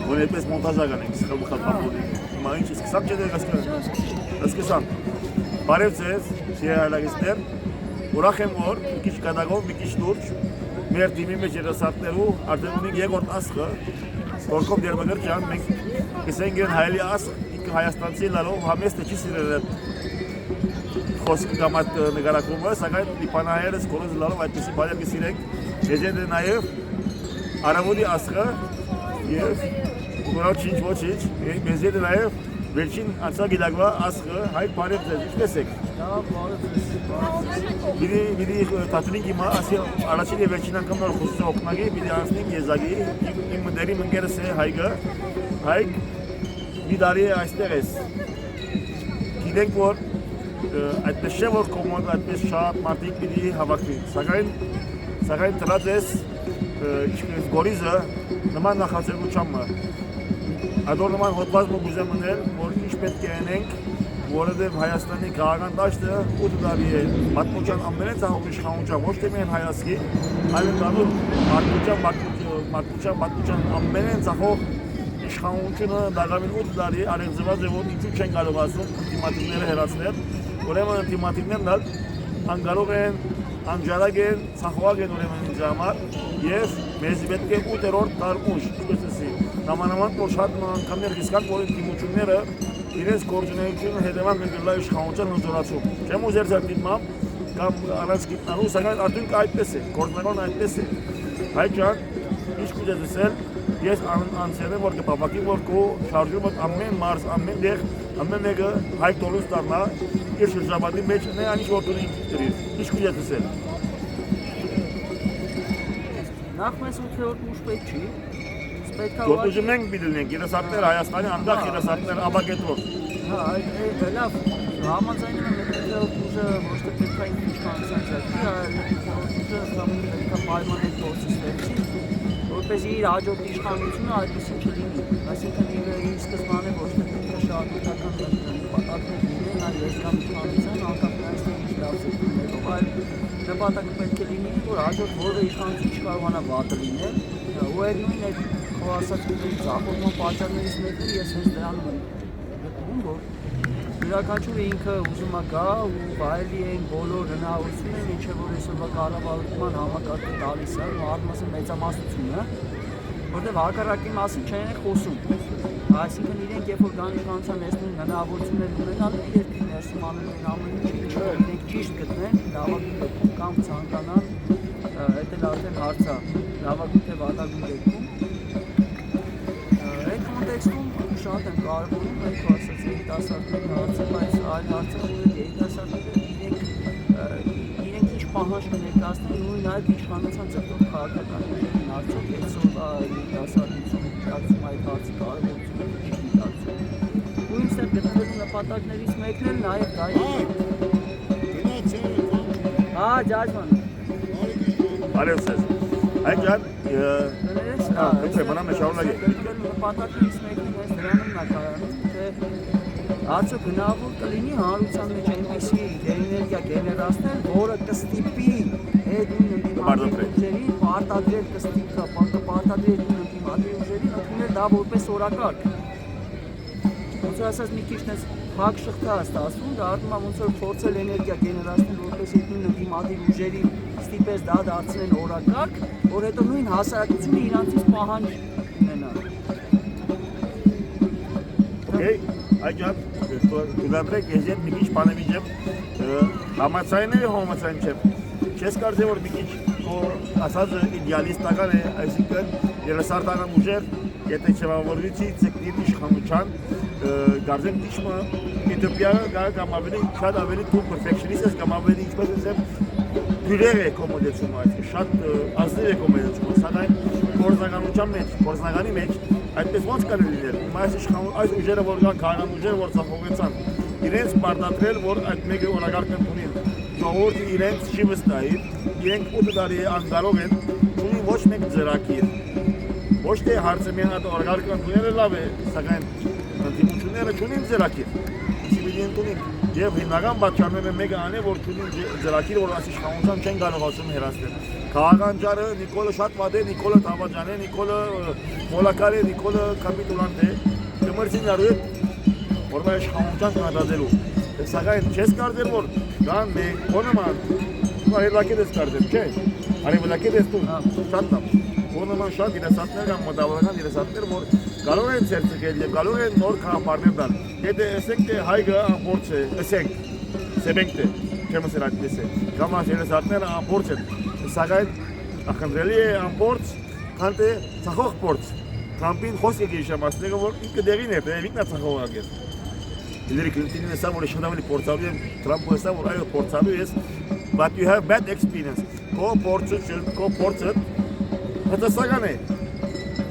Որ այդպես մոնտաժական ենք, սխալմխալ պապոդի։ Հիմա ինչ սկսամ չէ դեր սկսամ։ Բարև ձեզ, շիայլագիստներ։ Ուրախ եմ որ մի քիչ կատակով, մի քիչ լուրջ մեր թիմի մեջ երասարտներու արդեն ունենք երկրորդ ասղը Ստորկով դերմագրճան մենք գսենք են հայելի ասղ ինքը հայաստանցի լալով համեստը չի սիրել խոսքի կամ այդ նկարակումը, սակայն լիպանահայերս կորոզ լալով այդպեսի բարև կսիրենք եջետ է նաև արավոդի ասղը և ոչինչ, մեզ ետ է նաև վերջին անցա գիտակվա ասղը հայտ բարև ձեզ, ինչպես եք։ Բիդի թատունինք հիմա ասի առաջին և վերջին անգամ նոր խոսուսը օգնագի, բիդի անցնենք եզագի, իմ դերի մնկերս է հայգը, հայգ մի դարի է այստեղ ես։ Գիտենք որ այդպես չէ որ կոմոդ այդպես շատ մարդիկ բիդի հավակվի, սակայն տրած ես գորիզը նման նախացերգուչամը, ադոր նման հոտված մը գուզեմ մնել, որ ինչ պետք է ենենք, որովհետև Հայաստանի քաղաքական դաշտը 8 տարի է պատմության ամենից ահող իշխանության ոչ թե միայն հայացքի, այլ ընդհանուր պատմության ամենից ահող իշխանությունը դարավին 8 տարի արեղձված է, որ ինչու չեն կարող ասում ինտիմատիվները հեռացնել, ուրեմն ինտիմատիվներն անկարող են, անջարակ են, ցախվակ են ուրեմն ինձ համար և մեզ պետք է 8-րդ տարուշ, ինչպես ասի, նամանավանդ որ շատ անգամներ ռիսկան, որ ինտիմությունները իրենց գործունեությունը հետևանք ընկրլա իշխանության հնձորացում։ Չեմ ուզեր ձեր դիտմամ կամ առանց գիտնալու, սակայն արդյունքը այդպես է, գործնականը այդպես է։ Հայ ջան, ինչ կուզես ասել, ես անցել եմ, որ կպապակի, որ քո շարժումը ամեն մարզ, ամեն դեղ, ամեն մեկը հայ տոլուց դառնա, իր շրջապատի մեջ նե անիշ որ դու ինքրիր։ Ինչ կուզես ասել։ Նախ մեզ 8-րդ ուժ պետք չի։ Գործ մենք բիդլնենք, երասարտներ Հայաստանի անդախ երասարտներ աբագետվոր։ Հա, լավ, համաձայնում եմ այդ ուժը ոչ թե պետք է իշխանության ձեռքի, այլ ուժը պետք է պայմաններ գործիստերցի, որպեսզի իր հաջորդ իշխանությունը այդպեսին չլինի։ Այսինքն իր սկզբանե ոչ թե պետք է շատ պետական նպատակներ լինեն, այլ երկրամ իշխանության անկախ Հայաստանի ինչ լավ ձեռքներով, այլ նպատակը պետք է լինի, որ հաջորդ որևէ իշխանություն չկարողանա վատը լինել, ու այդ նույն այդ ասած ծախորման պատճառներից մեկը ես հենց դրանում եմ գտնում, որ յուրաքանչյուրը ինքը ուզում է գա ու վայելի են բոլոր հնարավորությունները, մինչև որ այսօրվա կառավարության համակարգը տալիս է, առնվազն մեծամասնությունը, որտեղ հակառակի մասին չեն խոսում։ Այսինքն իրենք երբ որ կան իշխանության այս նույն հնարավորություններ ունենալու երկրի ներսում անում են ամեն ինչը իրենք ճիշտ գտնեն, լավագույն դեպքում կամ ցանկանան, այդ էլ արդեն հարց է, լավագույն թե վատագույն դեպքում։ Այդ կոնտեքստում շատ են կարևորում, այդ ասած երիտասարդների հարցը, բայց այլ հարցը, որ երիտասարդները իրենք ինչ պահանջ կներկայացնեն, նույն այդ իշխանության ձեռքով քաղաքական ուժերին արդյոք այսօրվա երիտասարդությունը դիտակցում այդ հարցի կարևորությունը չի դիտակցում։ Ու ինձ էլ գտնվելու նպատակներից մեկն էլ նաև դա է։ Հա, ջաջման։ Բարև ձեզ։ Հայ ջան, մնամ շարունակի։ Նպատակներից մեկն ես դրանում նկարանում, թե արդյոք հնարավոր կլինի հանրության մեջ այնպիսի էներգիա գեներացնել, որը կստիպի այդ նույն ընդդիմադիր ուժերին պարտադրել կստիպի նույն ընդդիմադիր ուժերին ընդունել դա որպես օրակարգ։ Ոնց որ ասած մի քիչ նես փակ շղթա է ստացվում, դառնում է ոնց որ փորձել էներգիա գեներացնել, որպես այդ նույն ընդդիմադիր ուժերին ստիպես դա դարձնել օրակարգ, որ հետո նույն հասարակությունը իրանցից պահանջ ունենա։ Այ ջան, դուլաբրեք ես ետ մի քիչ բանևիջ եմ համացային է համացային չեմ։ Չես կարծե որ մի քիչ ասածը իդեալիստական է, այսինքն երասարտական ուժեր, եթե չվավորվիցի ցկտիր իշխանության, գարձեմ դիշմը Եթովպիա կամ ավելի շատ ավելի դու պերֆեկշնիստ ես կամ ավելի ինչպես ասեմ դուրեր է կոմոդեցում այդ շատ ազնիվ է կոմոդեցում, սակայն գործնականի մեջ այդպես ոնց կարող լինել։ Հիմա այս ուժերը որ կան քաղաքական ուժերը որ ցախողեցան, իրենց պարտադրել որ այդ մեկը օրակարգ ընդունեն։ Ժողովուրդը իրենց չի վստահի, իրենք 8 տարի անկարող են, ունի ոչ մեկ ձեռակիր։ Ոչ թե հարցը միայն այդ օրակարգ ընդունելը լավ է, սակայն ընդդիմությունները չունեն ձեռակիր։ Ինչի՞ պիտի ընդունեն։ Եվ հիմնական պատճառները մեկը ան է, որ ունին ծրագիր, որ այս իշխանության չեն կարողացում հեռացնել։ Քաղաքական ճարը Նիկոլը շատ վատ է, Նիկոլը Թավաջան է, Նիկոլը Մոլակար է, Նիկոլը Կապիտուլանտ է։ Դեմերցին արու է, որ մեր իշխանության կնադազելու։ Սակայն չես կարծել, որ կան մեկ օնման, արևելակի դես կարծել, չէ։ Արևելակի դես դու շատ լավ։ Օնման շատ իրասատներ կամ մոտավորական իրասատներ, որ կարող են ցերցել եւ կարող են նոր քաղաքներ դալ։ Եթե ասեք թե հայգը ամբողջ է, ասեք, սեբենք է, չեմ ասել այդպես է։ Կամ իրասատները ամբողջ են։ Սակայն ախնդրելի է ամբողջ, քան թե ցախող փորձ։ Տրամպին խոսք է իշամասները, որ ինքը դերին է, եւ ինքն է ցախողակ է։ Հիլարի Քլինտոնին ասա, որ շնորհալի փորձալու եմ, Տրամպը ասա, որ այո փորձալու ես, but you have bad experience. Քո փորձը հստակական է։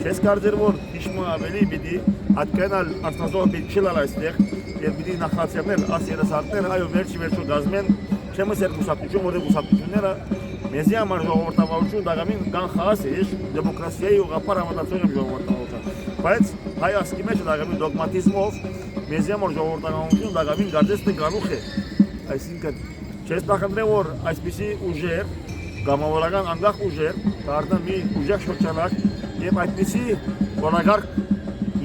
Չես կարծել, որ իշմը ավելի պիտի հատկանալ արտազող պիտի չլալ այստեղ եւ պիտի նախացիաներ, աս երասարտներ, այո վերջի գազմեն, չեմ ասել կուսակցություն, որը կուսակցությունները մեզի համար ժողովրդավարություն դակամին կան խաս է, դեմոկրատիայի ուղղափառ համատացող եմ ժողովրդավարություն։ Բայց հայ ասկի մեջ դակամին դոգմատիզմով մեզի համար ժողովրդավարություն դակամին գարձես թե գանուխ է։ Այսինքն չես նախընտրել, որ այսպիսի ուժեր, գամավորական անդախ ուժեր, դառնան մի ուժեղ շրջանակ եւ այդպիսի որակարգ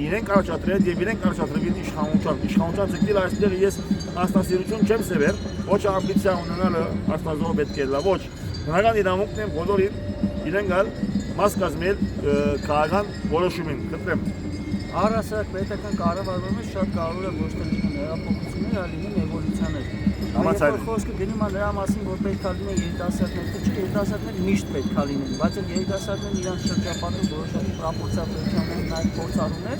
իրենք առաջադրել եւ իրենք առաջադրել իշխանության ցկիլ այստեղ ես աստասիրություն չեմ սեվեր, ոչ ամբիցիա ունենալը աստազող պետք է լա, ոչ բնական իրավունքն են բոլորին իրենք գալ մաս կազմել քաղաքական որոշումին, խնդրեմ։ Առասարակ պետական կառավարումը շատ կարևոր է ոչ թե լինեն հեղափոխություններ, այլ լինեն էվոլյուցիաներ։ Համաձայն եմ։ Խոսքը գնում է նրա մասին, որ պետք է լինեն երիտասարդներ, թե չէ երիտասարդներ միշտ պետք է լինեն, բայց այդ երիտասարդներն իրանց շրջապատում որոշակի պրոպորցիա ունեն նաև փորձառուներ,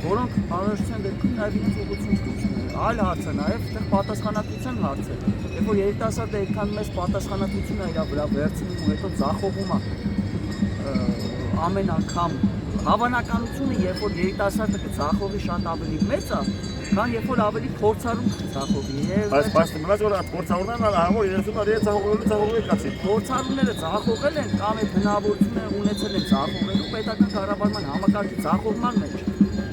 որոնք անհրաժեշտության դեպքում նաև իրենց ուղղություն ստուգում։ Այլ հարց է նաև այդտեղ պատասխանատվության հարց է։ Երբ որ երիտասարդը այդքան մեծ պատասխանատվություն է իր վրա վերցնում ու հետո ձախողում է ամեն անգամ հավանականությունը, երբ որ երիտասարդը կձախողի շատ ավելի մեծ է, քան երբ որ ավելի փորձառու կձախողի։ Բայց մնաց որ փորձառուներն ահավոր 30 տարի ձախողելու կացի։ Փորձառուները ձախողել են կամ այդ հնարավորությունը ունեցել են ձախողելու պետական կառավարման համակարգի ձախողման մեջ։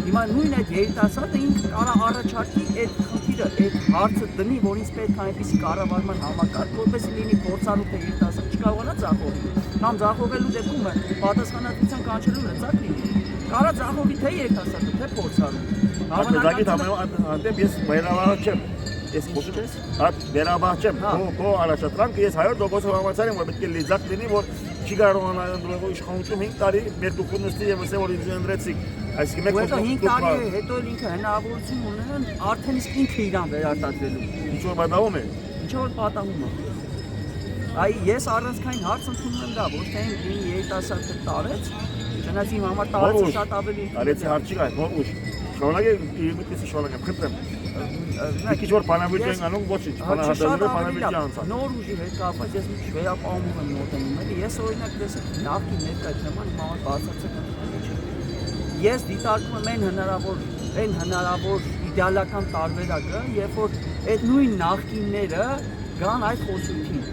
Հիմա նույն այդ երիտասարդը ինքը կարա առաջարկի այդ խնդիրը, այդ հարցը դնի, որ ինձ պետք է այնպիսի կառավարման համակարգ, որպեսզի լինի փորձառու թե երիտասարդ չկարողանա ձախողել։ Կամ ձախողելու դեպքում պատասխանատվության կանչելու լծակ լինի։ Կարա ձախողի թե երիտասարդը, թե փորձառու։ Դակի համեմատեմ ես վերաբահ չեմ։ Ես խոսում ես, հատ վերաբահ չեմ։ Քո առաջադրանքը ես 100% համաձայն եմ, որ պետք է լիզակ լինի, որ չի կարողանա ընդունել իշխանություն 5 տարի մեր դուխունստի եւ ասել որ ինձ ընդրեցիք։ Այսինքն մեկ խոսքը 5 տարի հետո ինքը հնարավորություն ունեն արդեն իսկ ինքը իրան վերարտադրելու։ Ինչ որ պատահում է։ Ինչ որ պատահում է։ Այ ես առանցքային հարց ընդունում եմ դա, ոչ թե ինքն երիտասարդը տարեց, չնայած իմ համար տարածը շատ ավելի։ Արեցի հարցի կա, որ ուշ։ Շնորհակալ իմիջի շնորհակալ, խնդրեմ։ Մի քիչ որ բանավիճ են անում, ոչինչ, բանահատելու բանավիճ անցա։ Նոր ուժի հետ կապված ես մի քիչ վերապահում եմ մոտենում, էլի ես օրինակ տեսեք նախկին ներկայ նման համար բացարձակ ընդունելի չէ։ Ես դիտարկում եմ այն հնարավոր իդեալական տարբերակը, երբ որ այդ նույն նախկինները գան այդ խոսությունին։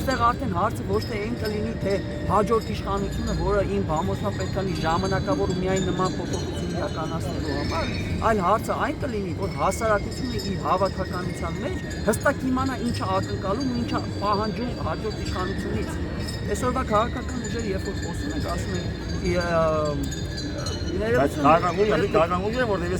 Այստեղ արդեն հարցը ոչ թե այն կլինի, թե հաջորդ իշխանությունը, որը իմ բամոսնա պետք է լինի ժամանակավոր ու միայն նման փոփոխություն իրականացնելու համար, այլ հարցը այն կլինի, որ հասարակությունը իր հավաքականության մեջ հստակ իմանա ինչը ակնկալում ու ինչը պահանջում հաջորդ իշխանությունից։ Այսօրվա քաղաքական ուժերը երբ որ խոսում ենք, ասում են բայց քաղաքական ուժը որտեղ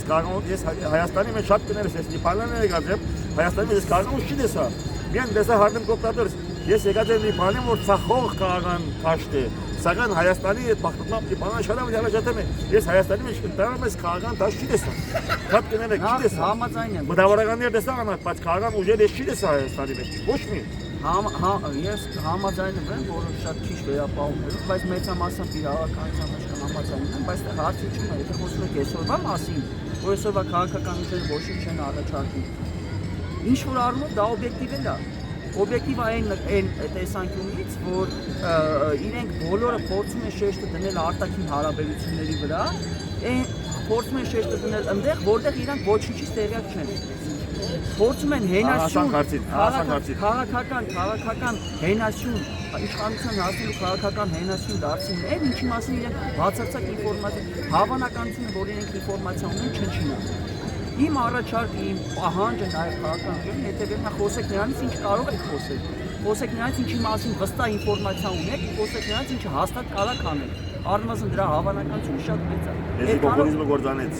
ես Հայաստանի մեջ շատ կներես, ես Նիպալյանն եմ գացել, Հայաստանի ես քաղաքական ուժ չի տեսա։ Միայն տեսա հardem կոպտատորս։ Ես եկած եմ Նիպալին, որ ցախող քաղաքական քաշտ է։ Սակայն Հայաստանի այդ բախտությամբ Նիպալանը շատ ավելի առաջադեմ է։ Ես Հայաստանի մեջ ընդհանրապես ես քաղաքական դաշտ չի տեսա։ Շատ կներեք չի տեսա։ Համաձայն եմ։ Բնավորականներ տեսա անհատ, բայց քաղաքական ուժեր ես չի տեսա Հայաստանի մեջ։ Ոչ մի։ Ես համաձայնում եմ, որ շատ քիչ վերապահում է, բայց մեծամասամբ իրականության մեջ համաձայնում եմ, բայց դա հարցը չէ, եթե խոսում եք այսօրվա մասին, որ այսօրվա քաղաքական ուժերը ոչինչ չեն առաջարկում։ Ինչ որ առումով դա օբյեկտիվ է, օբյեկտիվ այն տեսանկյունից, որ իրենք բոլորը փորձում են շեշտը դնել արտաքին հարաբերությունների վրա, փորձում են շեշտը դնել այնտեղ, որտեղ իրանք ոչինչից տեղյակ չեն։ Փորձում են հենասյուն, քաղաքական հենասյուն, իշխանության հասնելու քաղաքական հենասյուն դարձնել, այն ինչի մասին իրենք բացարձակ ինֆորմացիա, հավանականությունը, որ իրենք ինֆորմացիա ունեն, չնչին է։ Իմ առաջարկը, իմ պահանջը նաև քաղաքական ուժերին հետևել նա խոսեք նրանից ինչ կարող եք խոսել։ Խոսեք նրանից ինչի մասին վստահ ինֆորմացիա ունեք, խոսեք նրանից ինչը հաստատ կարող անել։ Առնվազն դրա հավանականությունը շատ մեծ է։ Ես պոպուլիզմը գործանեց։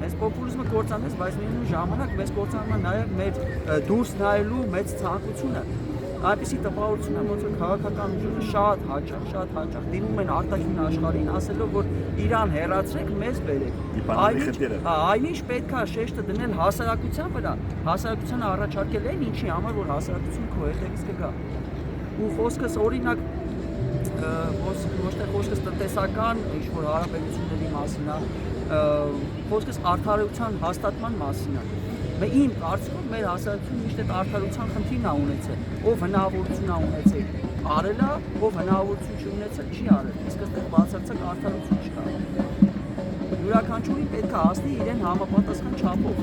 Մեզ պոպուլիզմը կործանեց, բայց միևնույն ժամանակ մեզ կործանում է նաև մեր դուրս նայելու մեծ ցանկությունը։ Այնպեսի տպավորություն է, ոնց որ քաղաքական ուժերը շատ հաճախ դիմում են արտաքին աշխարհին, ասելով, որ Իրան հեռացրեք, մեզ բերեք։ Այնինչ պետք է շեշտը դնել հասարակության վրա։ Հասարակությանը առաջարկել են ինչի համար, որ հասարակությունը քո հետևից կգա։ Ու խոսքս օրինակ ոչ թե խոսքս տնտեսական ինչ-որ հարաբերությունների մասին է, խոսքս արդարության հաստատման մասին է։ Իմ կարծիքով մեր հասարակությունը միշտ այդ արդարության խնդիրն է ունեցել, ով հնարավորություն է ունեցել արել է, ով հնարավորություն չունեցել չի արել, իսկ այստեղ բացարձակ արդարություն չկա։ Յուրաքանչյուրին պետք է հասնի իրեն համապատասխան չափով։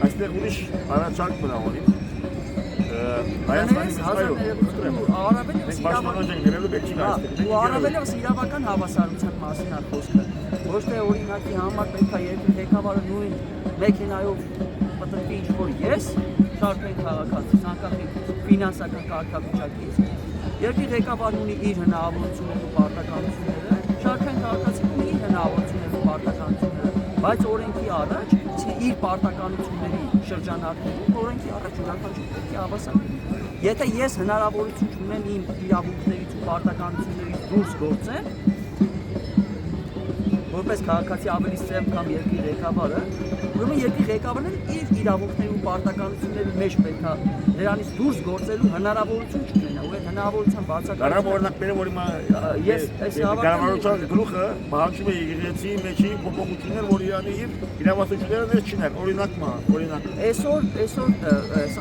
Այստեղ ուրիշ առաջարկ մնա ունի։ Հայաստանի առավելևս իրավական հավասարության մասին է խոսքը։ Ոչ թե օրինակի համար պետք է երկրի ղեկավարը նույն մեքենայով պտտվի ինչ-որ ես, շարքային քաղաքացի, անկախ ֆինանսական կարգավիճակից։ Երկրի ղեկավարն ունի իր հնարավորությունները ու պարտականությունները, շարքային քաղաքացին ունի իր հնարավորությունները ու պարտականությունները, բայց օրենքի առաջ իր պարտականությունների շրջանակներում օրենքի առաջ յուրաքանչյուր պետք է հավասար լինի։ Եթե ես հնարավորություն չունեմ իմ իրավունքներից ու պարտականություններից դուրս գործել, որպես քաղաքացի ավելի սև կամ երկրի ղեկավարը, ուրեմն երկրի ղեկավարն իր իրավունքների ու պարտականությունների մեջ պետք է նրանից դուրս գործելու հնարավորություն չունենա, ու այդ հնարավորության բացակայությունը Կարամ օրինակները, որ ես այս կառավարության գլուխը պահանջում է եկեղեցի մեջի փոփոխություններ, որ Իրանի իր իրավասությունները դες չներ, օրինակ։ Այսօր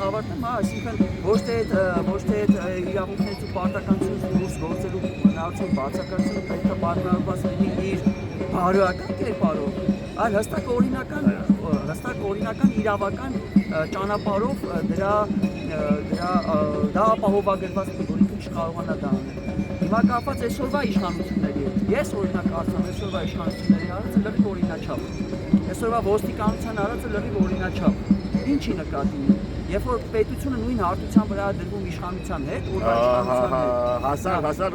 ավարտում, այսինքն ոչ թե այդ իրավունքներից ու պարտականություններից դուրս գործելու հնարավորության բացակայությունը պետք է պայմանավորված լինի իր բարոյական կերպարով, այլ հստակ օրինական իրավական ճանապարհով դրա ապահովագրված որինքը չկարողանա դա անել։ Հիմա կապված այսօրվա իշխանությունների հետ։ Ես օրինակ կարծում այսօրվա իշխանությունների հարցը լրիվ օրինաչափ։ Այսօրվա ոստիկանության հարցը լրիվ օրինաչափ։ Ինչի նկատի ունի։ Երբ որ պետությունը նույն հարթության վրա դրվում իշխանության հետ, օրվա իշխանության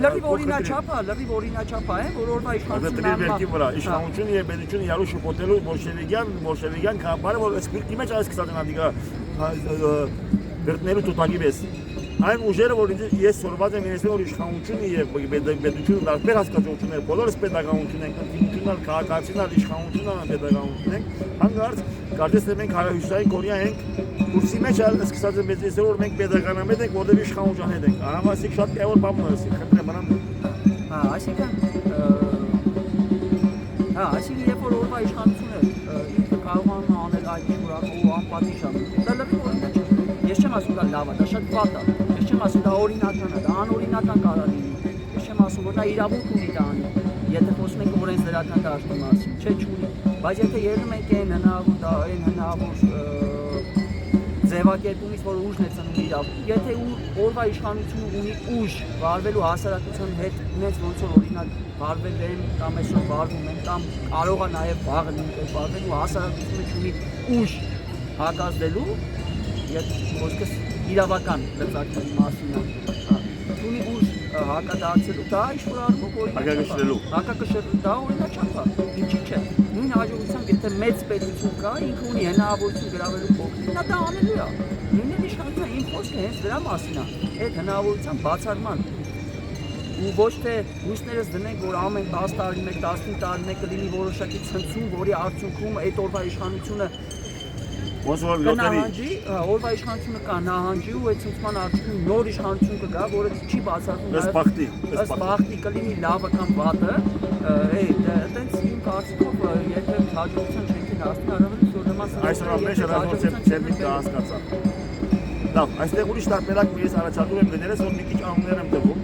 լրիվ օրինաչափ է, որ օրվա իշխանությունն իշխանությունը եւ պետությունը իրար շփոթելու բոլշևիկյան կապարը, որ սպիրտի մեջ այս կստանա վերտնելու տուտակի պես։ Այն ուժերը, որ ես սորված եմ իրենցել, որ իշխանությունը եւ պետությունը տարբեր հասկացություններ, բոլորս պետականություն ենք, ընդդիմությունն, քաղաքացին, իշխանությունն, պետականություն ենք, հանգարց կարծես թե մենք հարավային Կորեա ենք, կուրսի մեջ սկսած է մեծ որ մենք պետականամետ ենք, որտեղ իշխանության հետ ենք։ Անհամասիկ շատ կարևոր բան է, խնդրեմ բանամ։ Այսինքն երբ որ օրվա իշխանությունը ինքը կարողանում է անել այդ ու անպատիժ է, դա լրիվ օրինակ չէ։ Ես չեմ ասում դա լավ է, դա շատ վատ է։ Ես չեմ ասում դա օրինական է, դա անօրինական կարող լինի։ Ես չեմ ասում որ դա իրավունք ունի դա անի։ Եթե խոսում ենք օրենսդրական դաշտի մասին, չէ չունի։ Բայց եթե ելնում ենք այն հնարավոր ձևակերպումից, որ ուժն է ծնում իրավունք, եթե օրվա իշխանությունը ունի ուժ վարվելու հասարակության հետ, ինձ ոնց որ օրինակ վարվել են կամ այսօր վարվում են կամ կարող է նաև վաղը նույնպես վարվել ու հասարակությունը ունի ուժ հակազդելու, խոսքս իրավական լծակների մասին է, ունի ուժ հակադարձելու, դա ինչ-որ արվում հակակշռելու, դա օրինաչափ է, ինչի՞ չէ։ Նույն հաջողությամբ, եթե մեծ պետություն կա, ինքը ունի հնարավորություն գրավելու փոքրին, նա դա անելու է։ Նույնիսկ իշխանության իմ խոսքը հենց դրա մասին է, այդ հնարավորության բացառման։ Ու ոչ թե հույսներս դնենք, որ ամեն 10 տարի մեկ, 15 տարի մեկ կլինի որոշակի ցնցում, որի արդյունքում այդ օրվա իշխանությունը կնահանջի, օրվա իշխանությունը կանահանջի ու այդ ցնցման արդյունքում նոր իշխանություն կգա, որը չի բացառվում ըստ բախտի կլինի լավը կամ վատը, այտենց իմ կարծիքով երբեք հաջողության չենք հասնի, առավելից որ նման այսօր մեջ հաջողության չեմ հասկացա։ Լավ, այստեղ ուրիշ տարբերակ ես առաջարկում եմ դներես, որ մի քիչ անուններ եմ տվում։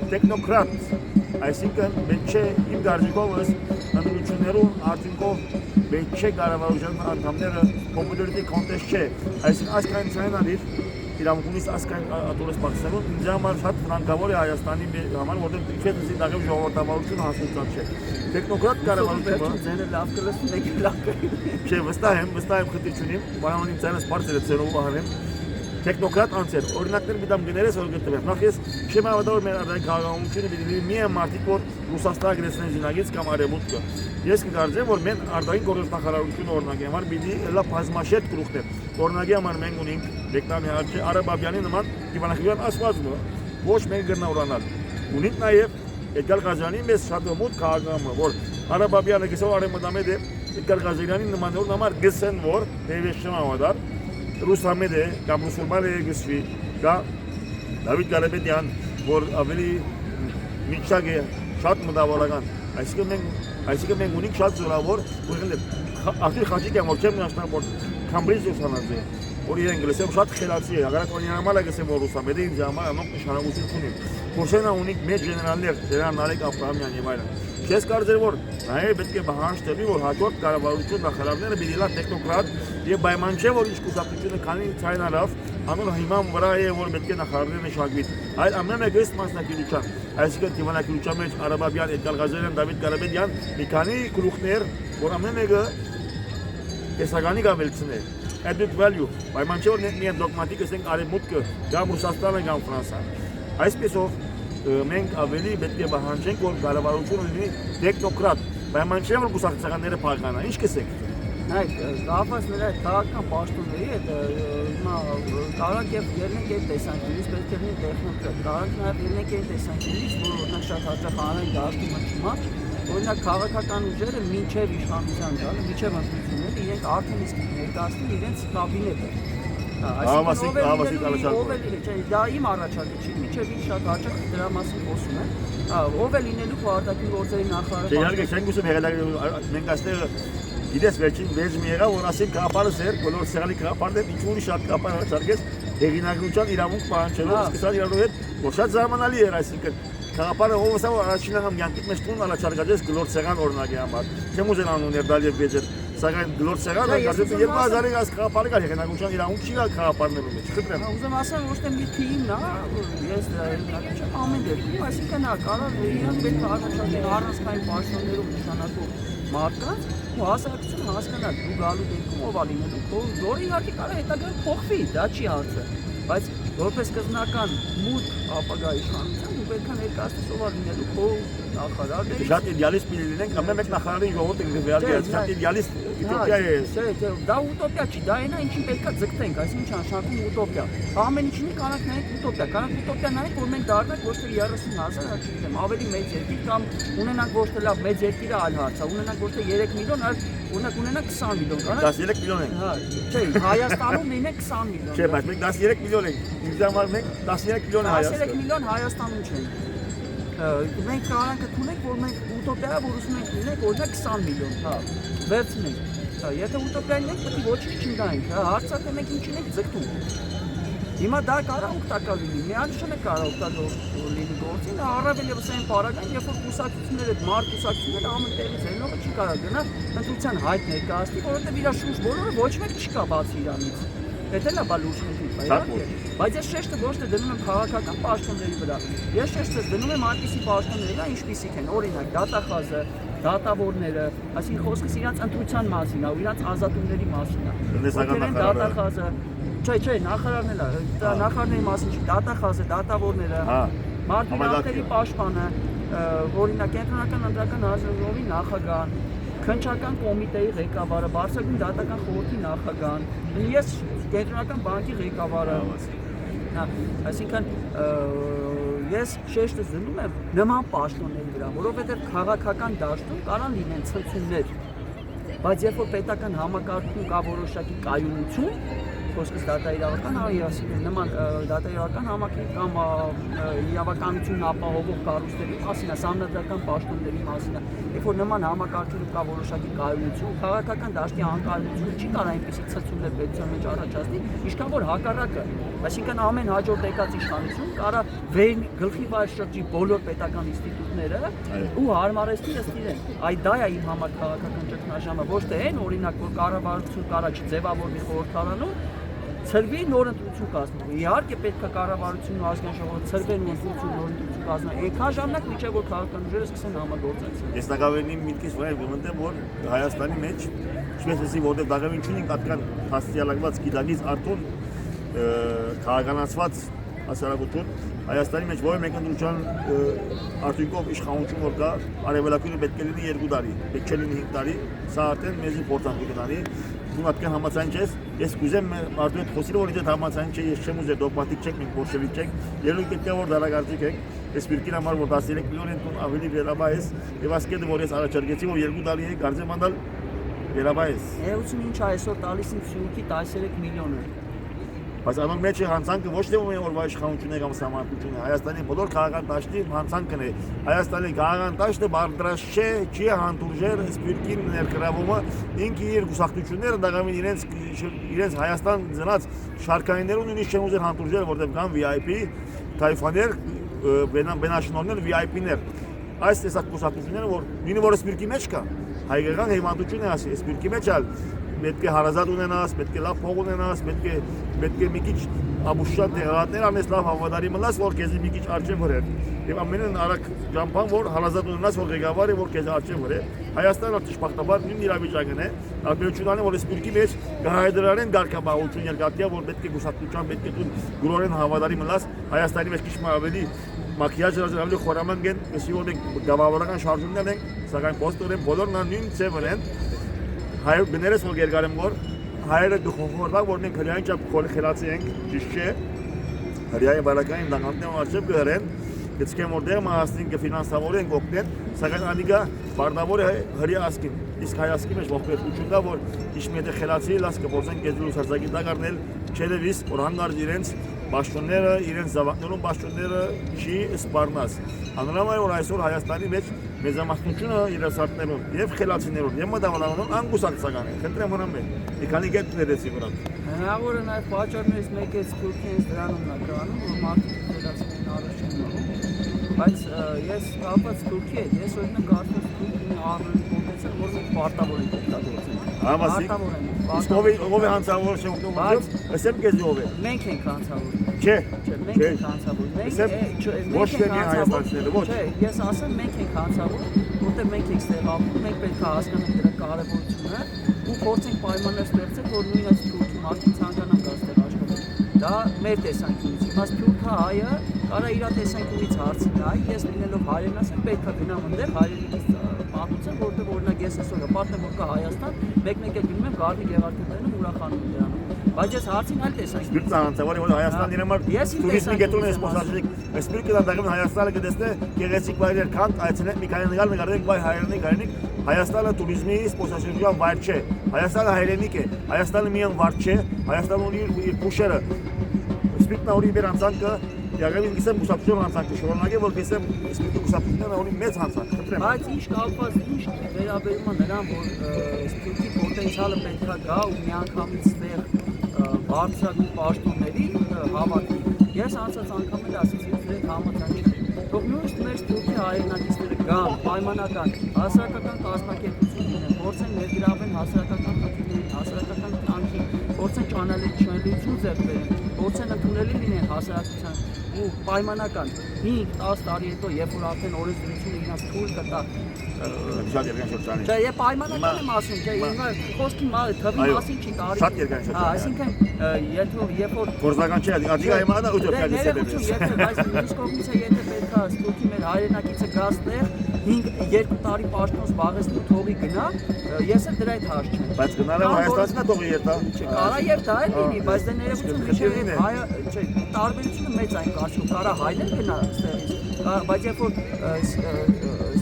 Տեխնոկրատ, այսինքն մենք չէ իմ գարժիկովս ընդունություններում արդյունքով մենք չէ կառավարության անդամները պոպուլարիտի կոնտեստ չէ, այսինքն այս կանցանալիր իրավունքունից ասկային ատորես պակսելու, ինձ համար շատ վրանկավոր է Հայաստանի համար, որտեղ իքետ զի դաղև ժողովրդավարություն հասնության չէ։ Տեխնոկրատ կառավարությունը ձենը լավ կլսում, եք լավ կլինի։ չէ, վստահ եմ խնդիր չունիմ, բանալին ձենս բարձր է ծերով ահանեմ։ Տեխնոկրատ անձեր, օրինակներ միտամ գներես որ գտվեմ։ Նախ ես չեմ հավատալ որ մեր արդեն քաղաքականությունը պիտի միայն մարդիկ որ Ռուսաստան գրեցնեն զինագից կամ արևմուտքը։ Ես կգարձեմ որ մենք արդային գործ նախարարությունը օրինակի համար պիտի լավ բազմաշերտ գլուխներ։ Օրինակի համար մենք ունենք Բեկնամի Հաճի Արաբաբյանի նման դիվանագիտական ասվածը ոչ մենք գրնաուրանալ։ Ունենք նաև Էդգար Ղազարյանի մեծ շատ մոտ քաղաքական որ Արաբաբյանը գսով արեմդամեդ է Էդգար Ղազարյանի նման որ համար գսեն որ դեպի շնորհադար Ռուսամեդը կամ մուսուլմանը գսվի կա Դավիթ Գալեբեդյան որ ավելի միջակ է շատ մտավորական այսինքն մենք ունենք շատ զորավոր ախիր խաչիկ եմ որ չեմ նշանալ որ Քամբրիջ ուսանած է որ իրեն գլսեմ շատ խելացի է ագարակոնի համալը գսեմ որ Ռուսամեդը ինձ համար անոնք նշանակություն ունի Փորձենա ունիկ մեծ գեներալներ դրան Նարեկ Աբրահամյան եւ այլն Չես կարծեր որ նաև պետք է բանջ տվի որ հաջորդ կառավարություն նախարարները պիտի լա տեխնոկրատ եւ պայման չէ որ ինչ կուսակցությունը քանի ցայնալավ անոր հիման վրա է որ պետք է նախարարները շագվի այլ ամեն մեկը ըստ մասնակցության այսինքն դիվանագիտության մեջ Արաբաբյան Էդգար Ղազարյան Դավիթ Գալեբեդյան մի քանի գլուխներ որ ամեն մեկը տեսականի գավելցներ added value պայման չէ որ միայն դոգմատիկ ասենք արևմուտքը կամ Ռուսաստանը կամ Ֆրանսիան այսպեսով մենք ավելի պետք է բանջենք որ կառավարությունը լինի տեխնոկրատ պայման չէ որ կուսակցականները փոխանա ինչ կսեք Նայեք, կապված նրա քաղաքական պաշտոնների հետ կարող եւ ելնենք այդ տեսանկյունից պետք է լինի տեխնոկրատ կարող նաեւ ելնենք այդ տեսանկյունից որ օրինակ շատ հաճախ հանրային դաշտի մտնում օրինակ քաղաքական ուժերը մինչև իշխանության գալը մինչև ընտրությունները իրենք արդեն իսկ ներկայացնում իրենց կաբինետը դա իմ առաջարկը չի մինչև ինչ շատ հաճախ դրա մասին խոսում են ով է լինելու արտաքին գործերի նախարարը իհարկե չենք ուզում մենք այստեղ Գիտես վերջին վեճ մի եղավ որ ասենք կապարը սեր բոլոր սեղանի կապարներ ինչ ունի շատ կապար առաջարկեց հեղինակրության իրավունք պահանջելով սկսած իրարու հետ որ շատ զարմանալի էր այսինքն կապարը ովսա որ առաջին անգամ յանքիդ մեջ տուն առաջարկած գլոր սեղան օրինակի համար չեմ ուզեն անուներ դալ եւ վեճեր սակայն գլոր սեղանը կարծես 2000-ի գազ կապարը կար հեղինակության իրավունք չի գալ կապարներում մեջ խնդրեմ ուզում ասեմ ոչ թե մի թիմն է ես հեղինակություն ամեն դեպքում այսինքն կարող իրանք պետք է առաջարկեն առանցքային պաշտոններով նշանակող մարդկանց ու հասարակությունը հասկանա դու գալու դեպքում ով է լինելու որը իհարկե կարող է հետագայում փոխվի դա չի հարցը բայց որպես սկզբնական մուտք ապագա իշխանության դու պետք է ներկայացնես ով է լինելու քո նախարարների շատ իդեալիստ մի լինենք ամեն մեկ նախարարի ժողովուրդ ենք վերաբերել շատ իդեալիստ ուտոպիա է դա ուտոպիա չի դա այնա ինչին պետք է ձգտենք այսինքն նշանակում ուտոպիա ամեն ինչի կանանք նայենք ուտոպիա նայենք որ մենք դառնանք ոչ թե 30,000 չգիտեմ ավելի մեծ երկիր կամ ունենանք ոչ թե լավ մեծ երկիրը այլ հարց է ունենանք ոչ թե 3 միլիոն այլ ունենանք 20 միլիոն կանանք 13 միլիոն ենք չէ Հայաստանում լինենք 20 միլիոն չէ բայց մենք 13 միլիոն ենք ինձ համար մենք 13 միլիոն Հայաստան 13 միլիոն Հայաստանում չենք մենք կարանք թունենք որ մենք ուտոպիա որ ուզում ենք լինենք օրինակ 20 միլիոն հա վերցնենք եթե ուտոպիան ենք պետք է ոչինչ չգանք հարցը թե մենք ինչին ենք ձգտում հիմա դա կարող օգտակար լինի միանշանակ կարող օգտակար լինի գործին առավել եւս այն բարական երբ որ կուսակցությունները մարդ կուսակցությունները ամեն տեղից ելնողը չի կարող գնա ընտրության հայտ ներկայացնի որովհետեւ իր շուրջ բոլորը ոչ մեկ չկա բացի իրանից Դա լավ լուրջ խնդիր է, բայց ես շեշտը ոչ թե դնում եմ քաղաքական պաշտոնների վրա։ Ես շեշտը դնում եմ այնպիսի պաշտոնների վրա, ինչպիսիք են, օրինակ, դատախազը, դատավորները, այսինքն խոսքս իրանց ընտրության մասին է, ու իրանց ազատումների մասին է։ Դատախազը, չէ, նախարարն էլ է, նախարարների մասին չի, դատախազը, դատավորները, մարդու իրավունքների պաշտպանը, օրինակ, կենտրոնական ընտրական հանձնաժողովի նախագահան, քննչական կոմիտեի ղեկավարը, բարձրագույն դատական խորհրդի նախագահան, ես կենտրոնական բանկի ղեկավարը, այսինքն ես շեշտս դնում եմ նման պաշտոնների վրա, որովհետև քաղաքական դաշտում կարող լինեն ցնցումներ, բայց երբ որ պետական համակարգում կա որոշակի կայունություն, խոսքս դատաիրավական նման դատաիրավական համակարգի կամ իրավականությունն ապահովող կառույցների մասին, սահմանադրական պաշտոնների մասին, երբ որ նման համակարգերում կա որոշակի կայունություն, քաղաքական դաշտի անկայունությունը չի կարող այնպիսի ցնցումներ պետության մեջ առաջացնել, ինչքան որ հակառակը, այսինքն ամեն հաջորդ եկած իշխանություն կարող վերին գլխի վայր շրջի բոլոր պետական ինստիտուտները ու հարմարեցնի ըստ իրեն։ Այդ դա է իմ համար քաղաքական ճգնաժամը, ոչ թե այն օրինակ որ կառավարություն կարա չձևավորվի խորհրդարանում Ծրվի նոր ընտրություն կազմում։ Իհարկե պետք է կառավարությունն ու ազգային ժողովը ծրվեն ու ընտրություն նոր ընտրություն կազմեն։ Այնքան ժամանակ միջև որ քաղաքական ուժերը սկսեն համագործակցել։ Ես նկավերնի միտքից վրա գտնեմ որ Հայաստանի մեջ ինչպես էսի որտեղ դաղավին չունենք ատկան հաստիալակված գիտակից արդյոք քաղաքականացված հասարակություն Հայաստանի մեջ որը մեկ ընտրության արդյունքով իշխանություն որ կա արևելակությունը պետք է լինի 2 տարի, պետք է լինի 5 տարի, սա արդեն մեզի փորձանք կգնանի դու ատկան համաձայն ես, ես կուզեմ արդյոք այդ խոսիլը որ իդ համաձայն չէ, ես չեմ ուզել դոգմատիկ չեք, մենք բոլշևիկ չենք, երբ պետք է որ դարակարգիկ ենք, ես պիրկին համար որ 13 միլիոն են տուն ավելի վերաբայես, եւ ասկեդը որ ես առաջարկեցի որ 2 տարի է կարծեմ անդալ վերաբայես։ Էություն ինչ այսօր տալիս ինձ Սյունիքի 13 միլիոն է։ Բայց անոնք մեջ հանցանքը ոչ թե օրվա իշխանությունն է կամ համարտությունը, Հայաստանի բոլոր քաղաքական դաշտի հանցանքն է։ Հայաստանի քաղաքական դաշտը բարդրաշ չէ, չի հանդուրժել սպիրկին ներգրավումը, ինքը իր գուսակցությունները դաղամին իրենց Հայաստան ծնած շարքայիններուն նույնիսկ չեն ուզել հանդուրժել, որտեղ կան VIP թայֆաներ, բենաշնորհներ, VIP-ներ։ Այս տեսակ գուսակցությունները որ նույնը որ սպիրկի մեջ կա, հայկական հիվանդություն է ասի, սպիրկի մեջ ալ պետք է հարազատ ունենաս, պետք է լավ փող ունենաս, պետք է մի քիչ ամուշատ դեղատներ անես լավ հավատարիմ մնաս, որ քեզի մի քիչ արջև վրեն։ Եվ ամենն արագ ճամփան որ հարազատ ունենաս, որ ղեկավարը որ քեզ արջև վրե։ Հայաստանը ճշմարտաբար նույն իրավիճակն է, արտադրությունն է, որ սպիրկի մեջ կհայդրարեն գարկաբաղություն երկաթյա, որ պետք է գուսակցության, պետք է դու գուրորեն հավատարիմ մնաս, Հայաստանի մեջ քիչ ավելի մակիաժ ավելի խորամանկ են, այսի որ մենք գավառական շարժումներ ենք, սակայն պոստորեն բոլորն նույն ծևն են։ Հայ բներես որ գերգարեմ որ հայերը դուխորտակ որ մենք հրյային չափ խելացի ենք ճիշտ չէ հրյայի բարակային դանգանտն արժեվ գերեն գցկեմ որ դեր մասնին կֆինանսավորեն օգնեն սակայն անիգա բարդավոր է հրյա ասկին իսկ հայասկի մեջ ողբերգություն կա որ իշմեդե խելացի լաս կփորձեն գեզելու սարսակի դակարնել չելևիս որ հանգարջ իրենց Բաշտոնները իրենց զավակներուն բաշտոնները չի սպառնաս։ Անհրաժեշտ է որ այսօր Հայաստանի մեջ մեծամասնությունը իրասարտներուն եւ խելացիներուն եւ մտավորականներուն անգուսակցական է։ Խնդրեմ հրամեն։ Մի քանի կետ ներեցի վրա։ Հնարավոր է նաեւ պատճառներից մեկը Թուրքիայից դրանում է կանում, որ մարդիկ խելացին առաջ են գնում։ Բայց ես կապված Թուրքիա հետ, ես օրինակ կարծում եմ Թուրքիան առնի կողմեցել, որ մենք պարտավոր ենք օգտագործել։ Համասիկ։ Իսկ ով է հանցավոր չէ օգտագործել։ Ասեմ քեզ ով է։ Մենք ենք հանցավոր։ Չէ, մենք ենք հանցավոր։ Ոչ թե մի հայաստանցիները, ոչ։ Չէ, ես ասեմ մենք ենք հանցավոր, որտեղ մենք ենք ստեղծվում, մենք պետք է հասկանանք դրա կարևորությունը ու փորձենք պայմաններ ստեղծել, որ նույն այս Թուրքի մարդիկ ցանկանան գալ ստեղ աշխատել։ Դա մեր տեսանկյունից։ Իմաց Թուրքը հայը կարա իր տեսանկյունից հարցի նայ, ես լինելով հայրենասեր պետք է գնամ այնտեղ հայրենիքից պատուցեմ, որտեղ օրինակ ես այսօր հպարտեմ որ կա Հայաստան, մեկ-մեկ էլ գնում եմ Գառնի Գեղարդյանը ուրախանում եմ դրանով։ Բայց ես հարցին այլ տեսակ։ Սպիրտը հանցավոր է որ Հայաստանին համար տուրիզմի գետուն է սպոնսորիկ։ Սպիրտը դա դառնում Հայաստանը կդեսնե գեղեցիկ վայրեր կան, այցելեք մի քանի նկար նկարենք վայ հայրենիք Հայաստանը տուրիզմի սպոնսորության վայր չէ։ Հայաստանը հայրենիք է։ Հայաստանը միայն վար չէ։ Հայաստանը ունի իր փուշերը։ Սպիրտն ունի իր հանցանքը Ягավին գիսեմ գուսապություն հանցանքը շորոնակե որ գիսեմ սպիրտի գուսապությունները ունի մեծ հանցանք խնդրեմ բայց ինչ կապված ինչ վերաբերում է նրան որ սպիրտի պոտենցիալը պետք է գա ու միանգամից ստեղ բարձրագույն պաշտոնների հավաքի ես անցած անգամ էլ ասեցի որ այդ համաձայն չեմ թող նույնիսկ մեր Թուրքի հայրենակիցները գան պայմանական հասարակական կազմակերպություն ունեն փորձեն ներգրավել հասարակական խնդիրներին հասարակական կյանքին փորձեն ճանաչություն ձեռք բերեն փորձեն ընդունելի լինեն հասարակության ու պայմանական 5-10 տարի հետո երբ որ արդեն օրենսդրությունը իրաց թույլ կտա շատ երկար շրջանի չէ եւ պայմանական եմ ասում չէ ես խոսքի թվի մասին չի կարի շատ երկար շրջանի այսինքն երբ որ գործական չէ ադիգա հիմա դա ուտոպիա դեսել բայց մյուս կողմից եթե պետք է ստուգի մեր հայրենակիցը գա ստեղ 5-2 տարի պաշտոն զբաղեցնի թողի գնա ես էլ դրա հետ հարց չեմ բայց գնալը Հայաստանից նա թողի երթա կարա երթա էլ լինի բայց դա ներողություն միջև հայը չէ տարբերությունը մեծ այն կարծում կարա հայն էլ գնա ստեղից բայց երբ որ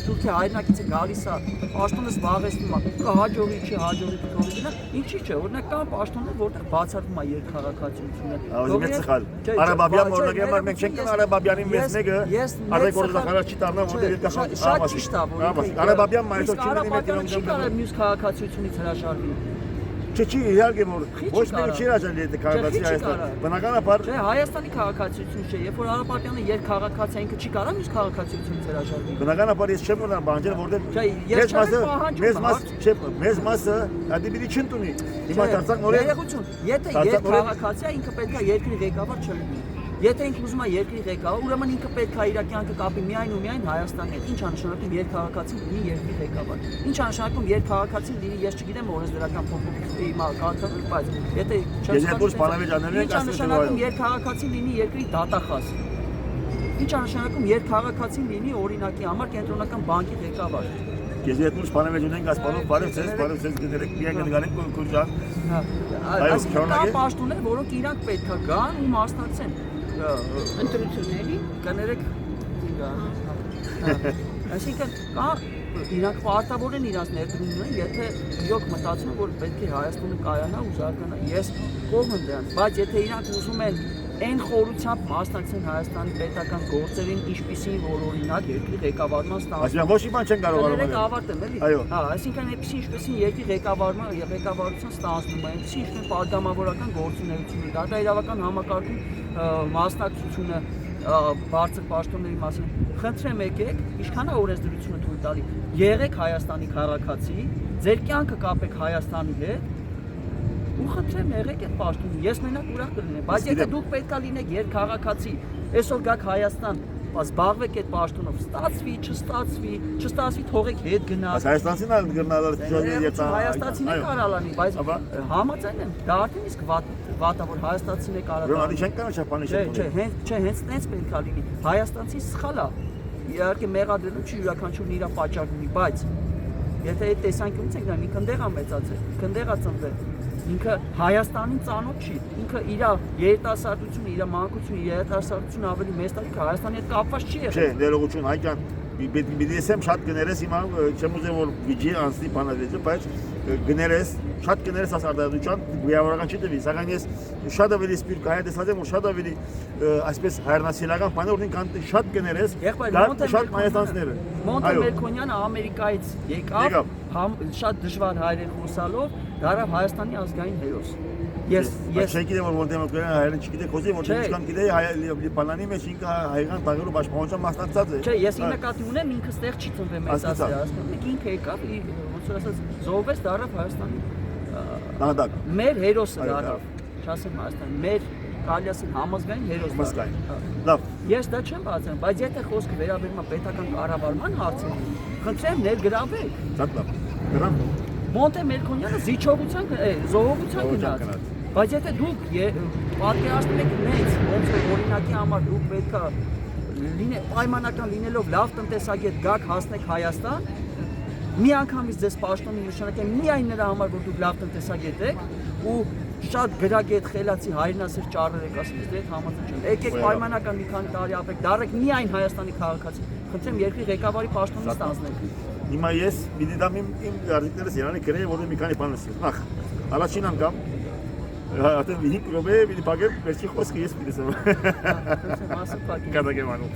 Թուրքիա հայրենակիցը գալիս է պաշտոնը զբաղեցնում է կհաջողի չի հաջողի թողի գնա ինչի՞ չէ օրինակ կան պաշտոններ որտեղ բացառվում է երկխաղացությունը Ահա մեծ սխալ Արաբաբյան օրինակ համար մենք չենք կան Արաբաբյանի մեծ մեկը արտգործնախարար չի դառնա որտեղ երկխաղ շատ ճիշտ է որ Արաբաբյան մայրը չի ունի մեկ չի կարող մյուս քաղաքացիությունից հրաշալի Չի իհարկե որ Քիչ ոչ կարա։ մեկ չի հաջողի այդ քաղաքացի Չէ, քիչ Հայաստան։ կարա։ Բնականաբար Չէ, Հայաստանի քաղաքացիություն չէ, երբ որ Արապատյանը երկքաղաքացի ինքը չի կարող մյուս քաղաքացիությունից հրաժարվի։ բնականաբար ես չեմ ուզում բանջել որտեղ Չէ, ես չեմ պահանջում, մեծ մասը ադիբիլի չընտունի։ Հիմա դարձան նորեն Երեխություն, եթե Դարձան նորեն- երկքաղաքացի է, ինքը պետք է երկրի ղեկավար չլինի։ Եթե ինքը ուզում է երկրի ղեկավար, ուրեմն ինքը պետք է իր կյանքը կապի միայն ու միայն Հայաստանի հետ։ Ինչ է նշանակում երկքաղաքացին լինի երկրի ղեկավար։ Ինչ է նշանակում երկքաղաքացին լինի, ես չգիտեմ օրենսդրական փոփոխություն հիմա կարգավորել, բայց եթե Եզերքուց բանավեճաններն են ինչ է նշանակում երկքաղաքացին լինի երկրի դատախազ։ Ինչ է նշանակում երկքաղաքացին լինի օրինակի համար կենտրոնական բանկի ղեկավար։ Եզերքուց բանավեճ ունենք ասպանով բարև ցես գներեք միայն գնալենք քուրջան։ Հա, Այո, այսինքն կա շարունակե։ պաշտոններ, որոնք իրանք պետք է գան ու մասնակցեն ընտրությունների կներեք այսինքն կա իրանք պարտավոր են իրանք ներդրումն եթե իրոք մտածում են որ պետք է Հայաստանը կայանա ու զարգանա ես կողմ եմ դրան բայց եթե իրանք ուզում են այն խորությամբ մասնակցեն Հայաստանի պետական գործերին ինչպիսին որ օրինակ երկրի ղեկավարման ստանալու Այսինքն ոչ մի բան չեն կարողանում Կներեք անել։ ավարտեմ էլի։ Այո։ Հա, այսինքն այնպեսի ինչպեսին երկրի ղեկավարության ստանձնում է, այնպեսի ինչպես պատգամավորական գործունեությունը, դատաիրավական համակարգում մասնակցությունը բարձր պաշտոնների մասին։ Խնդրեմ եկեք, ինչքան է օրենսդրությունը թույլ տալի։ Եղեք Հայաստանի քաղաքացի, ձեր կյանքը կապեք Հայաստանի հետ ու խնդրեմ եղեք այդ պաշտոնը։ Ես մենակ ուրախ կլինեմ, բայց եթե դուք պետքա լինեք երկքաղաքացի, այսօր գաք Հայաստան զբաղվեք այդ պաշտոնով, ստացվի, չստացվի, թողեք հետ գնալ։ Բայց հայաստանցին ալ գրնալար Երբ Հայաստանցին է կարալանի, բայց Աբա։ համաձայն եմ, դա արդեն իսկ վատա որ Հայաստանցին է Ուրեմն կարալանի։ չեն կարող չափանի Չէ, չեն։ չէ, հենց տենց պետք է լինի։ Հայաստանցի սխալ է։ Իհարկե մեղադրելու չի յուրաքանչյուրն իր պատճառն ունի, բայց եթե այդ տեսանկյունից եք նայում, ինքը ընդեղ է մեծացել, ինքը ընդեղ է ծնվել։ Ինքը Հայաստանին ծանոթ չի։ Ինքը իր երիտասարդությունը, իր մանկությունը, իր երիտասարդությունը ավելի մեծ տարիք Հայաստանի հետ կապված չի եղել։ Չէ, ներողություն հայկան BDSM շատ գներես հիմա չեմ ուզում որ վիճի անցնի բանավեճը, բայց գներես շատ գներես ասարտադրության վիճավորական չի տվի, սակայն ես շատ ավելի սպիրտ հայ տեսած եմ, որ շատ ավելի այսպես հայրենասիրական բաներ ունեն կան շատ գներես, շատ հայաստանցիները։ Մոնտե Մելքոնյանը Ամերիկայից եկավ, շատ դժվար հայերեն խոսալով, դարավ Հայաստանի ազգային հերոս։ Ես չգիտեմ որ Մոնտե Մելքոնյանը հայերեն չգիտե խոսի, որ ինչքան գիտեի բանանի մեջ ինքը հայկական բաղերու պաշտպանության մասնակցած է։ Չէ, ես ինքը կատի ունեմ, ինքը ստեղ չի ծնվել մեծացել, հասկանում եք, ինքը եկավ, ոնց որ ասած, զոհվեց դարավ Հայաստանի Նահատակ։ մեր հերոսը դարավ, չասեմ Հայաստանի, մեր կարելի ասել համազգային հերոս դարավ։ Լավ։ Ես դա չեմ բացում, բայց եթե խոսքը վերաբերում է պետական կառավարման հարցերին, խնդրեմ ներգրավեք։ Շատ լավ։ Գրամ։ Մոնտե Մելքոնյանը զիջողության, զոհողության գնաց։ Բայց եթե դուք պատկերացնում եք մեծ, ոնց որ օրինակի համար դուք պետք է պայմանական լինելով լավ տնտեսագետ գաք հասնեք Հայաստան, մի անգամից ձեզ պաշտոնի նշանակեն միայն նրա համար, որ դուք լավ տնտեսագետ եք ու շատ գրագետ խելացի հայրենասեր ճառեր եք ասում, դե համաձայն չեմ։ Եկեք պայմանական մի քանի տարի ապրեք, դարեք միայն Հայաստանի քաղաքացի։ Խնդրեմ երկրի ղեկավարի պաշտոնից ստանձնեք։ Հիմա ես պիտի դամ իմ արտիկներս Իրանի գրեի որ մի քանի բան ասեմ։ Նախ, առաջին անգամ Atât vin probe, vin pagăm, mersi խոսքը ես պիտի ասեմ։ Կադագեմ անում։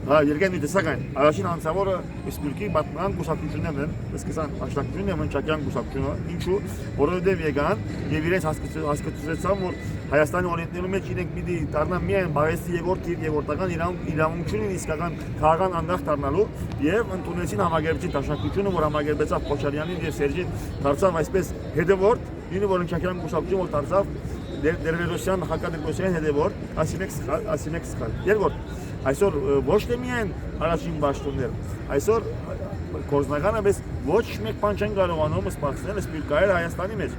Հա, երկեն դիտես ական, առաջին անձավորը Սպիրկի պատման գուսակցություններն են, սկսան աշխատությունն են Մնչակյան գուսակցությունը, ինչու, որովհետև եկան եւ իրենց հասկացեցան, որ Հայաստանի օրենքներում մեջ իրենք պիտի դառնան միայն բարեսի երկրորդական իրավունքությունն իսկական քաղաքական անդաղ դառնալու եւ ընդունեցին համագերբչի դաշնակցությունը, որ համագերբեցավ Քոչարյանին եւ Սերժին դարձավ այսպես հետևորդ, ինը որ Մնչակյան գուսակցությունը որ դարձավ Դերվերոսյան հակադեպոսյան հետևորդ, ասինեք սխալ։ Երկրորդ Այսօր ոչ թե միայն առաջին պաշտոններ, այսօր կորզնականը մեզ ոչ մեկ բան չեն կարողանում սպասել սպիրկայել Հայաստանի մեջ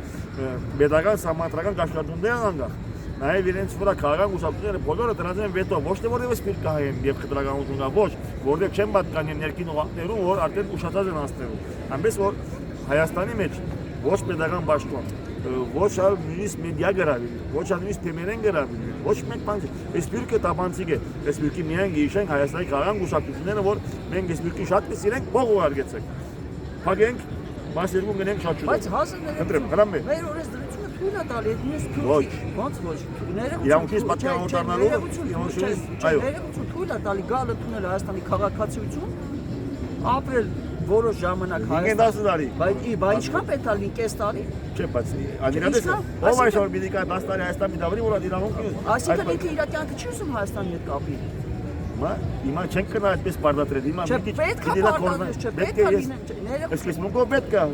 պետական համադրական կարգադրումներ են անգախ նաև իրենց վրա քաղաքական գուսակցությունները բոլորը դրանց են վետո ոչ թե որևէ սպիրկահայ են եւ խտրականություն կա ոչ որտեղ չեն պատկանում ներքին օղակներում որ արդեն ուշացած են անցնելու այնպես որ Հայաստանի մեջ ոչ պետական պաշտոն ոչ այլ նույնիսկ մեդիա գրավիլ, ոչ այլ նույնիսկ թեմերեն գրավիլ, ոչ մեկ բան չէ։ Սպիրկը տապանցիկ է, սպիրկի միայն գիշենք Հայաստանի քաղաքական գուսակցությունները, որ մենք սպիրկի շատ կսիրենք, փող ուղարկեցեք։ Փակենք, մասերում գնենք շատ շուտ։ Բայց հազարները։ Ընտրեմ, հրամ է։ Մեր օրենսդրությունը թույլ է տալի այդ նույնիսկ Ոչ։ ոնց ոչ։ Իրավունքից պատկանող դառնալու, այո։ Ներողություն թույլ է տալի գալ ընդունել Հայաստանի քաղաքացիություն, ապրել որոշ ժամանակ Ինքն 10 տարի։ Բայց ինչքան պետք է լինի կես տարի։ Չէ, բայց անդրադես ով այսօր պիտի կա 10 տարի Հայաստանի դավրի որ դիրանոք։ Այսինքն ինքը իր կյանքը չի ուզում Հայաստանի հետ կապի։ Հիմա չենք կնա այդպես բարդատրել, հիմա Չէ, պետք է բարդատրել, չէ, պետք է լինեն։ Այսպես մունքով պետք է,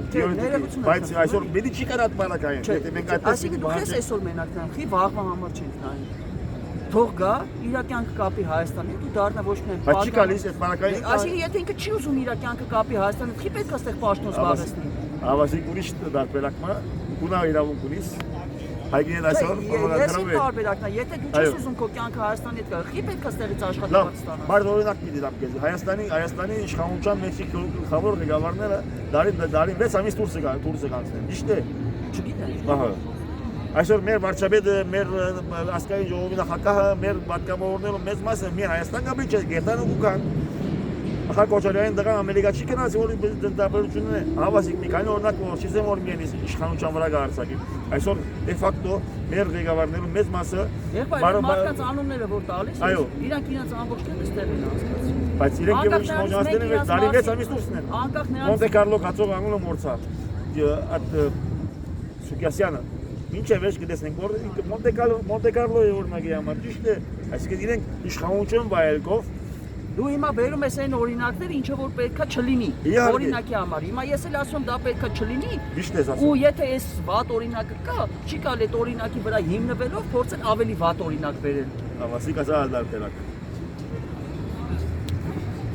բայց այսօր պիտի չի կարա բարակային, եթե մենք այդպես։ Այսինքն դու ես այսօր մենակ նայում, խի վաղվա համար չենք նայում։ Թող գա, իր կյանքը կապի Հայաստանի հետ ու դառնա ոչ միայն բայց չի գալիս այդ բարակային։ Այսինքն եթե ինքը չի ուզում իր կյանքը կապի Հայաստանի հետ, խի պետք է այստեղ պաշտոն զբաղեցնի։ Ավասիկ ուրիշ դարբերակը ունա իրավունք ունիս։ Հայգին այսօր ես իմ տարբերակն է, եթե դու չես ուզում քո կյանքը Հայաստանի հետ գա, խի պետք է այստեղից աշխատանք ստանալ։ Բարդ օրինակ պիտի դամ քեզ։ Հայաստանի իշխանության մեջ գլխավոր ղեկավարները դարի 6 ամիս դուրս կանցնեն։ Ճիշտ է։ Չգիտեմ։ Ահա։ Այսօր մեր վարչապետը, մեր ասկային ժողովի նախագահը, մեր պատգամավորները մեծ մասը մեր Հայաստան գաբի չէ, գետան ու կան։ Ահա Կոչարյանին դրան Ամերիկա չի գնաց, որ դեպրությունն է։ Հավասիկ մի քանի օրինակ որ չեմ որ միայն իշխանության վրա գարցակի։ Այսօր դե ֆակտո մեր ղեկավարները մեծ մասը մարդկանց անունները որ տալիս, իրանք իրենց ամբողջ կետստեղ են անցկացնում։ Բայց իրենք եւ իշխանությունները դարի 6 ամիս դուրսն են։ Անկախ նրանց Մոնտե Կարլո կացող անունը մորցա։ Այդ Սուկյասյանը ինչ է վեճ գտեսնենք որ Մոնտե Կարլոյի օրինակի համար ճիշտ է, այսինքն իրենք իշխանություն վայելքով Դու հիմա բերում ես այն օրինակներ, ինչը որ պետքա չլինի։ Օրինակի համար։ Հիմա ես էլ ասում դա պետքա չլինի։ Ճիշտ ես ասում։ Ու եթե այս վատ օրինակը կա, չի կարելի այդ օրինակի վրա հիմնվելով փորձել ավելի վատ օրինակ բերել։ Ավասիկ ասա ալդարբերակ։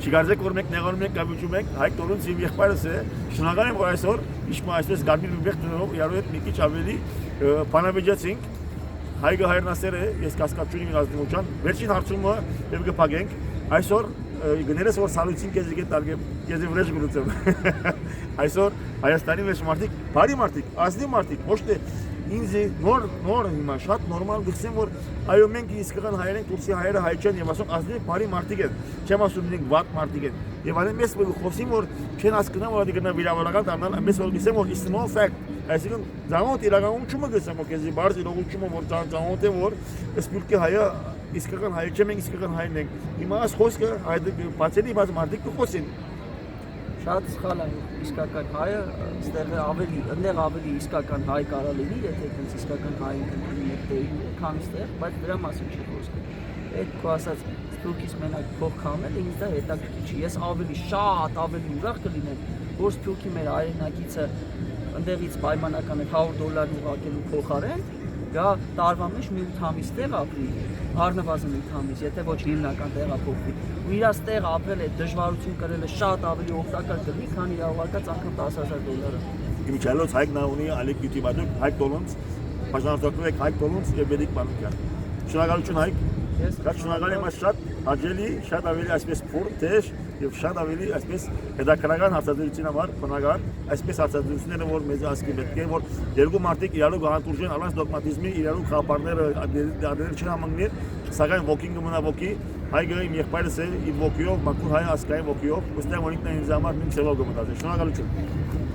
Չգարձեք որ մենք նեղանում ենք կապիչում ենք, Հայկ Տորունց իմ եղբայրս է, շնորհակալ եմ որ այսօր իշմա այսպես գարմիր ուղեղ դնելով իրարու հետ մի քիչ ավելի բանավեճեցինք։ Հայգը հայրնասեր է, ես կասկած չունիմ իր ազնվության, վերջին հարցումը եւ կփակենք։ Այսօր գներես որ սալուցին քեզ եկել տալգեմ, քեզ վրեժ գլուծեմ։ Այսօր Հայաստանի մեջ մարդիկ, բարի մարդիկ, ազնիվ մարդիկ, ոչ թե ինձ նոր հիմա շատ նորմալ գցեմ որ այո մենք իսկական հայեր ենք, Թուրքիա հայերը հայ չեն եւ ասում ազնիվ բարի մարդիկ են, չեմ ասում մենք վատ մարդիկ են։ Եվ այլն մեզ խոսում որ չեն հասկանում որ դիգնա վիրավորական դառնալ, մեզ որ գսեմ որ is no fact, այսինքն զանոթ իրականում չում գսեմ որ քեզի բարձ իրողությունը որ զանոթ է որ սպյուրքի հայը իսկական հայ չեմ ենք իսկական հայն ենք։ Հիմա աս խոսքը այդ բացելի բաց մարդիկ կխոսեն։ Շատ սխալ է իսկական հայը, այստեղ ավելի իսկական հայ կարա լինի, եթե այդպես իսկական հայ ընկնի քան այստեղ, բայց դրա մասին չի խոսքը։ Այդ քո ասած Սփյուռքից մենակ փող քամել ինձ դա հետաքրքիր չի։ Ես շատ ավելի ուրախ կլինեմ, որ Սփյուռքի մեր հայրենակիցը ընդեղից պայմանական $100 ուղարկելու փոխարեն գա տարվա մեջ մի 8 ամիս տեղ ապրի, առնվազն 8 ամիս, եթե ոչ հիմնական տեղափոխվի։ Ու իրաց տեղ ապրել է դժվարություն կրելը շատ ավելի օգտակար կլինի, քան իր ուղարկած անգամ $10,000։ Իմիջալոց Հայկ Նաունի, Ալեք Յութիբադուկ, Հայկ Տոլոնց, բաժանորդում եք Հայկ Տոլոնց եւ Բեդիկ Մանուկյան։ Շնորհակալություն Հայկ։ Ես շնորհակալ եմ շատ աջելի, շատ ավելի այսպես փոր, թեժ եւ շատ ավելի այսպես հետաքրքրական հարցադրության համար բնական, այսպես հարցադրությունները որ մեզ ասկի պետք է որ երկու մարդիկ իրարու գանտուրժեն առանց դոգմատիզմի իրարու խափարները դերեր չհամընկներ, սակայն ոգին կմնա ոգի, Հայգը իմ եղբայրս է իր ոգիով, մաքուր հայ ասկային ոգիով, ուստեղ որ ինքն ինձ համար նույն ծավալ կմտածի։ Շնորհակալություն։